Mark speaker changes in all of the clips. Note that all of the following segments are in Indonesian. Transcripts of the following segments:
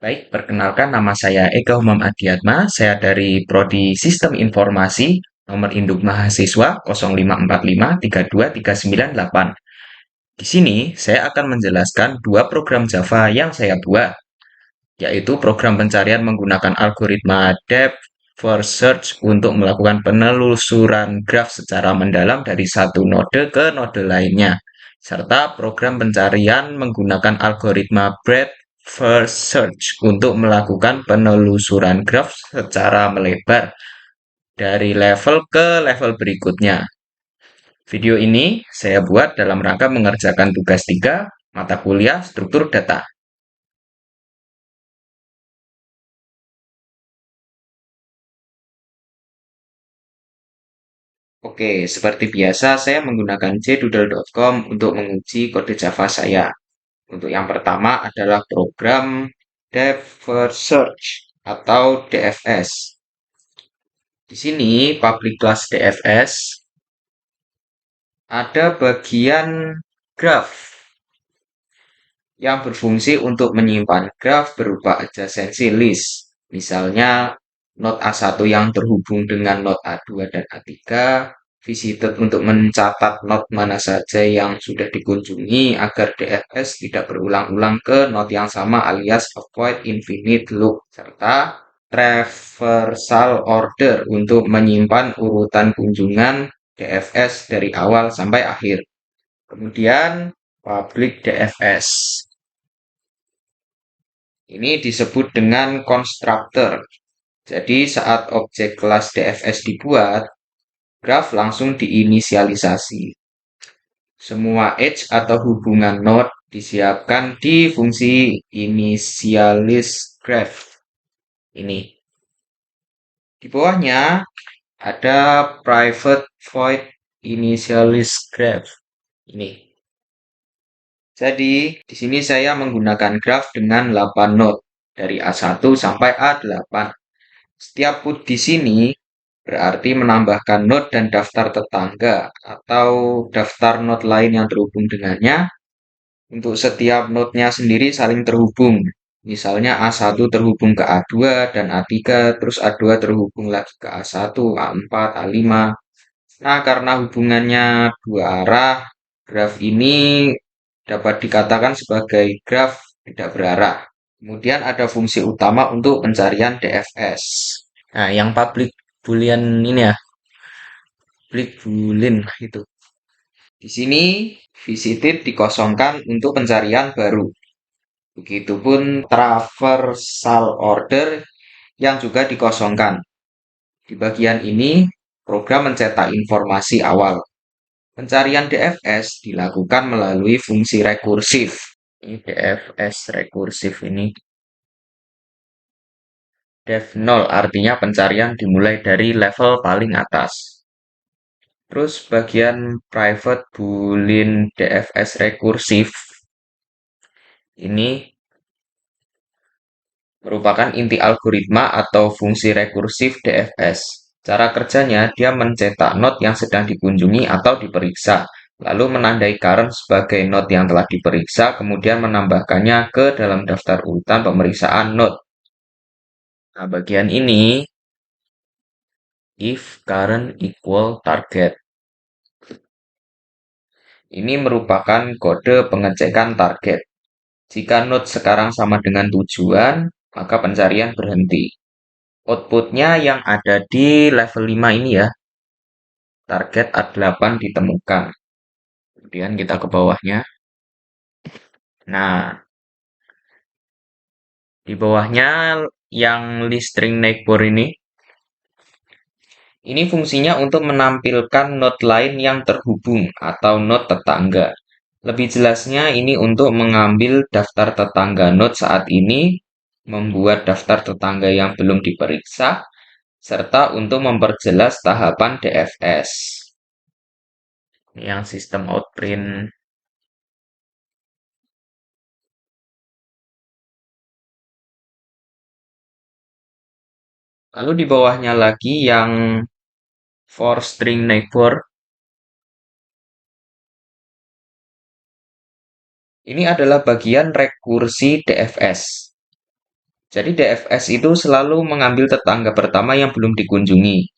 Speaker 1: Baik, perkenalkan nama saya Ega Umam Adiatma. Saya dari Prodi Sistem Informasi, nomor induk mahasiswa 0545323988. Di sini saya akan menjelaskan dua program Java yang saya buat, yaitu program pencarian menggunakan algoritma depth first search untuk melakukan penelusuran graf secara mendalam dari satu node ke node lainnya, serta program pencarian menggunakan algoritma breadth first search untuk melakukan penelusuran graf secara melebar dari level ke level berikutnya. Video ini saya buat dalam rangka mengerjakan tugas 3 mata kuliah struktur data. Oke, seperti biasa saya menggunakan jdoodle.com untuk menguji kode Java saya. Untuk yang pertama adalah program Depth First Search atau DFS. Di sini public class DFS ada bagian graph yang berfungsi untuk menyimpan graf berupa adjacency list. Misalnya node A1 yang terhubung dengan node A2 dan A3, visited untuk mencatat node mana saja yang sudah dikunjungi agar DFS tidak berulang-ulang ke node yang sama alias avoid infinite loop, serta traversal order untuk menyimpan urutan kunjungan DFS dari awal sampai akhir. Kemudian public DFS. Ini disebut dengan constructor. Jadi saat objek kelas DFS dibuat, graf langsung diinisialisasi. Semua edge atau hubungan node disiapkan di fungsi initializeGraph. Ini. Di bawahnya ada private void initializeGraph. Ini. Jadi, di sini saya menggunakan graf dengan 8 node dari A1 sampai A8. Setiap put di sini berarti menambahkan node dan daftar tetangga atau daftar node lain yang terhubung dengannya. Untuk setiap node-nya sendiri saling terhubung. Misalnya A1 terhubung ke A2 dan A3, terus A2 terhubung lagi ke A1, A4, A5. Nah, karena hubungannya dua arah, graf ini dapat dikatakan sebagai graf tidak berarah. Kemudian ada fungsi utama untuk pencarian DFS. Nah, yang public boolean ini ya, public boolean itu. Di sini visited dikosongkan untuk pencarian baru. Begitupun traversal order yang juga dikosongkan. Di bagian ini, program mencetak informasi awal. Pencarian DFS dilakukan melalui fungsi rekursif. Ini DFS rekursif ini. Def 0 artinya pencarian dimulai dari level paling atas. Terus bagian private boolean DFS rekursif ini merupakan inti algoritma atau fungsi rekursif DFS. Cara kerjanya, dia mencetak node yang sedang dikunjungi atau diperiksa, lalu menandai current sebagai node yang telah diperiksa, kemudian menambahkannya ke dalam daftar urutan pemeriksaan node. Nah, bagian ini, if current equal target. Ini merupakan kode pengecekan target. Jika node sekarang sama dengan tujuan, maka pencarian berhenti. Outputnya yang ada di level 5 ini ya, target A8 ditemukan. Kemudian kita ke bawahnya. Nah, di bawahnya yang list string neighbor ini fungsinya untuk menampilkan node lain yang terhubung atau node tetangga. Lebih jelasnya ini untuk mengambil daftar tetangga node saat ini, membuat daftar tetangga yang belum diperiksa, serta untuk memperjelas tahapan DFS. Ini yang sistem outprint. Lalu di bawahnya lagi yang for string neighbor. Ini adalah bagian rekursi DFS. Jadi DFS itu selalu mengambil tetangga pertama yang belum dikunjungi.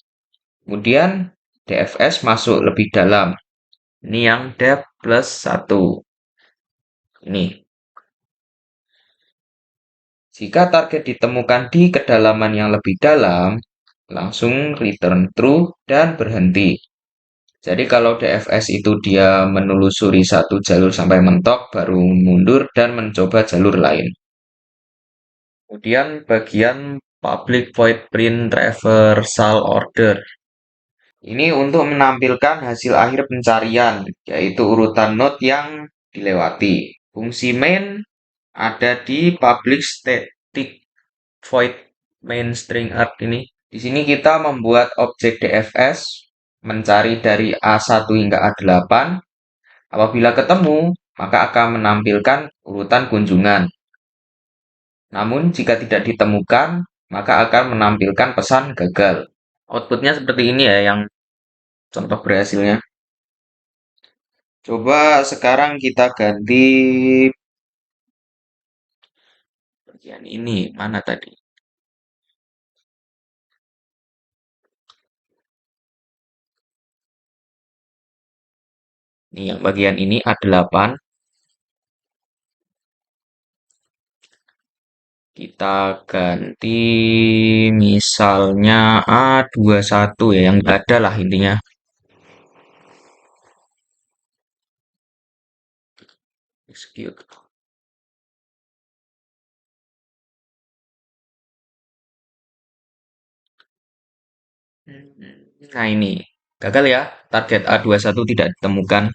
Speaker 1: Kemudian DFS masuk lebih dalam. Ini yang depth plus 1. Ini. Jika target ditemukan di kedalaman yang lebih dalam, langsung return true dan berhenti. Jadi kalau DFS itu dia menelusuri satu jalur sampai mentok, baru mundur dan mencoba jalur lain. Kemudian bagian public void print traversal order. Ini untuk menampilkan hasil akhir pencarian, yaitu urutan node yang dilewati. Fungsi main ada di public static void main string arg ini. Di sini kita membuat objek DFS mencari dari A1 hingga A8. Apabila ketemu, maka akan menampilkan urutan kunjungan. Namun jika tidak ditemukan, maka akan menampilkan pesan gagal. Outputnya seperti ini ya, yang contoh berhasilnya. Coba sekarang kita ganti bagian ini. Mana tadi? Ini yang bagian ini A8. Kita ganti misalnya A21 ya, yang ada lah intinya. Execute. Nah ini, gagal ya. Target A21 tidak ditemukan.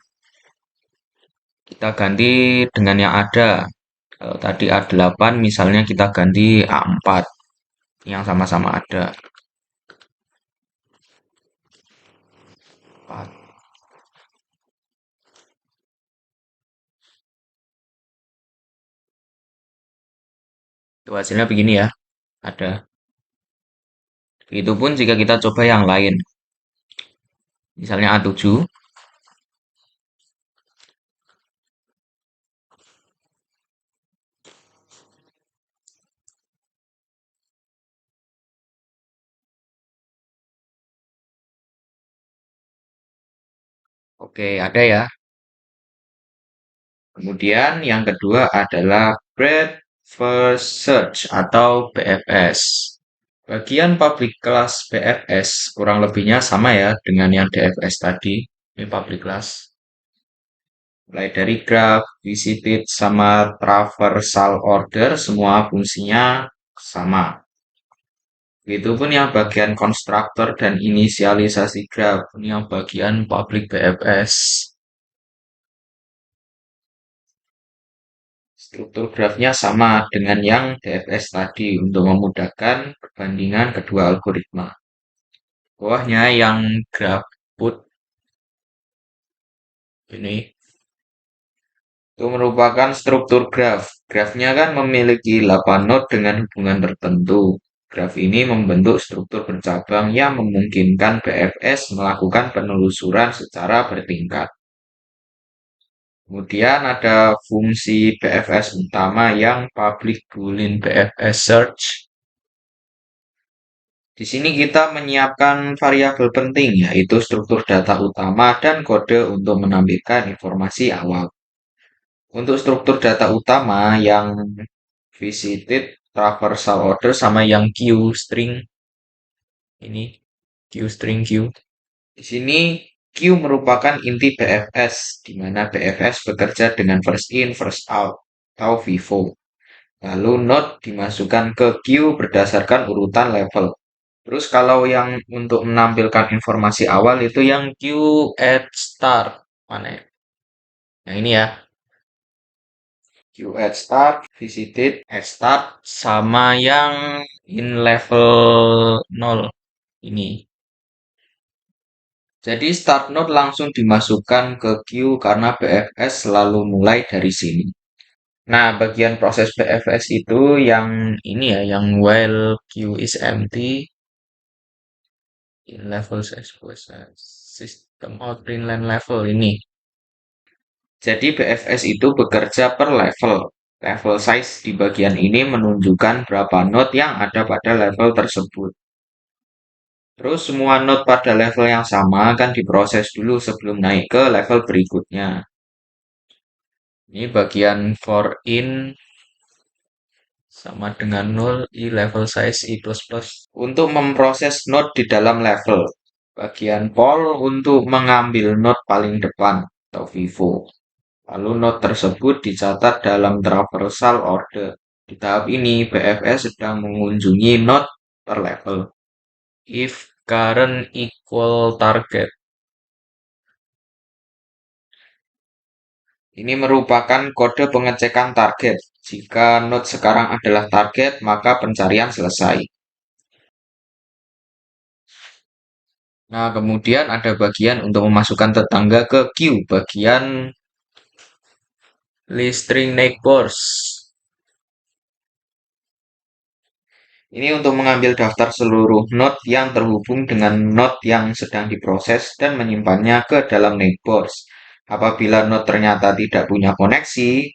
Speaker 1: Kita ganti dengan yang ada. Kalau tadi A8 misalnya kita ganti A4 yang sama-sama ada. 4. Itu hasilnya begini ya. Ada. Begitupun jika kita coba yang lain. Misalnya A7. Oke, ada ya. Kemudian yang kedua adalah breadth first search atau BFS. Bagian public class BFS kurang lebihnya sama ya dengan yang DFS tadi. Ini public class. Mulai dari graph, visited, sama traversal order, semua fungsinya sama. Begitupun yang bagian konstruktor dan inisialisasi graph. Ini yang bagian public BFS. Struktur grafnya sama dengan yang DFS tadi untuk memudahkan perbandingan kedua algoritma. Bawahnya yang graph put ini itu merupakan struktur graf. Grafnya kan memiliki 8 node dengan hubungan tertentu. Graf ini membentuk struktur bercabang yang memungkinkan BFS melakukan penelusuran secara bertingkat. Kemudian ada fungsi BFS utama yang public boolean BFS search. Di sini kita menyiapkan variabel penting, yaitu struktur data utama dan kode untuk menampilkan informasi awal. Untuk struktur data utama yang visited, traversal order, sama yang queue string, ini queue string queue. Di sini queue merupakan inti BFS, di mana BFS bekerja dengan first in, first out, atau FIFO. Lalu node dimasukkan ke queue berdasarkan urutan level. Terus kalau yang untuk menampilkan informasi awal itu yang queue at start. Mana ya? Yang ini ya. Queue at start, visited at start, sama yang in level 0. Ini. Jadi start node langsung dimasukkan ke queue karena BFS selalu mulai dari sini. Nah, bagian proses BFS itu yang ini ya, yang while queue is empty, in level system out print line level ini. Jadi BFS itu bekerja per level. Level size di bagian ini menunjukkan berapa node yang ada pada level tersebut. Terus semua node pada level yang sama akan diproses dulu sebelum naik ke level berikutnya. Ini bagian for in sama dengan 0 i level size i plus plus. Untuk memproses node di dalam level. Bagian poll untuk mengambil node paling depan atau vivo. Lalu node tersebut dicatat dalam traversal order. Di tahap ini, BFS sedang mengunjungi node per level. If current equal target. Ini merupakan kode pengecekan target. Jika node sekarang adalah target, maka pencarian selesai. Nah, kemudian ada bagian untuk memasukkan tetangga ke queue, bagian listing neighbors. Ini untuk mengambil daftar seluruh node yang terhubung dengan node yang sedang diproses dan menyimpannya ke dalam neighbors. Apabila node ternyata tidak punya koneksi,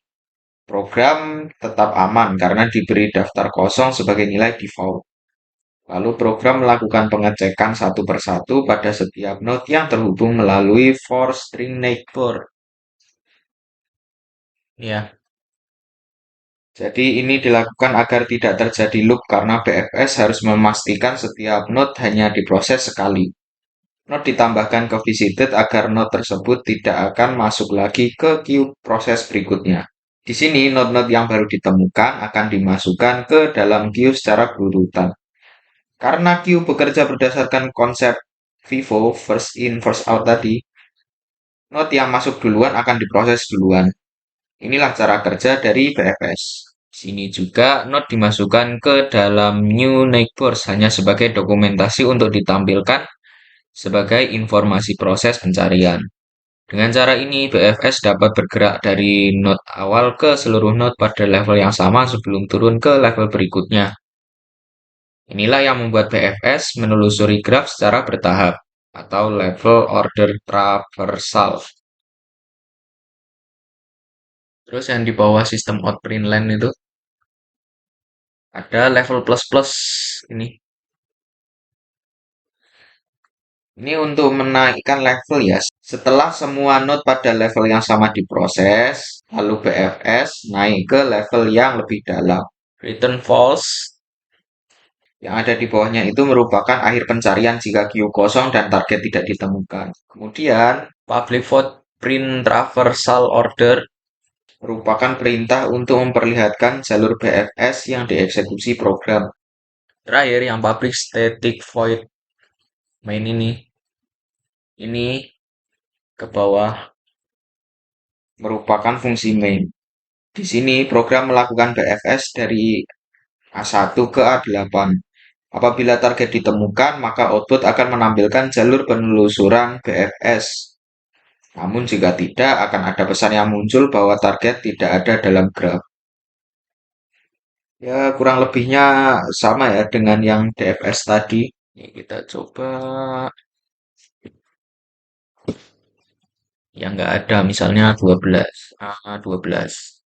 Speaker 1: program tetap aman karena diberi daftar kosong sebagai nilai default. Lalu program melakukan pengecekan satu persatu pada setiap node yang terhubung melalui for string neighbor. Ya, jadi ini dilakukan agar tidak terjadi loop karena BFS harus memastikan setiap node hanya diproses sekali. Node ditambahkan ke visited agar node tersebut tidak akan masuk lagi ke queue proses berikutnya. Di sini node-node yang baru ditemukan akan dimasukkan ke dalam queue secara berurutan. Karena queue bekerja berdasarkan konsep Vivo first in first out tadi, node yang masuk duluan akan diproses duluan. Inilah cara kerja dari BFS. Sini juga node dimasukkan ke dalam new neighbors hanya sebagai dokumentasi untuk ditampilkan sebagai informasi proses pencarian. Dengan cara ini, BFS dapat bergerak dari node awal ke seluruh node pada level yang sama sebelum turun ke level berikutnya. Inilah yang membuat BFS menelusuri graf secara bertahap atau level order traversal. Terus yang di bawah sistem outprint line itu ada level plus plus ini. Ini untuk menaikkan level ya. Setelah semua node pada level yang sama diproses, lalu BFS naik ke level yang lebih dalam. Return false yang ada di bawahnya itu merupakan akhir pencarian jika queue kosong dan target tidak ditemukan. Kemudian, public void print traversal order merupakan perintah untuk memperlihatkan jalur BFS yang dieksekusi program. Terakhir, yang public static void main ini ke bawah merupakan fungsi main. Di sini program melakukan BFS dari A1 ke A8. Apabila target ditemukan, maka output akan menampilkan jalur penelusuran BFS. Namun jika tidak, akan ada pesan yang muncul bahwa target tidak ada dalam graf. Ya, kurang lebihnya sama ya dengan yang DFS tadi. Ini kita coba yang nggak ada, misalnya 12. 12.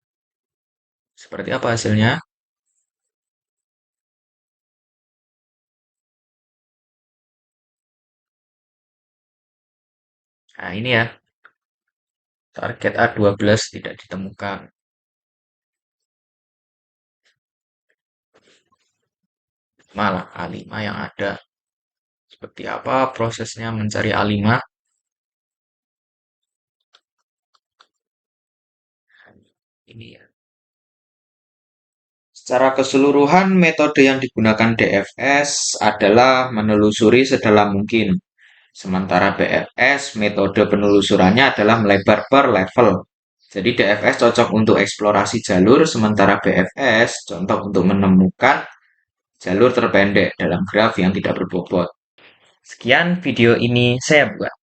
Speaker 1: Seperti apa hasilnya? Nah, ini ya, target A12 tidak ditemukan. Malah A5 yang ada. Seperti apa prosesnya mencari A5? Ini ya. Secara keseluruhan, metode yang digunakan DFS adalah menelusuri sedalam mungkin. Sementara BFS, metode penelusurannya adalah melebar per level. Jadi DFS cocok untuk eksplorasi jalur, sementara BFS contoh untuk menemukan jalur terpendek dalam graf yang tidak berbobot. Sekian video ini saya buat.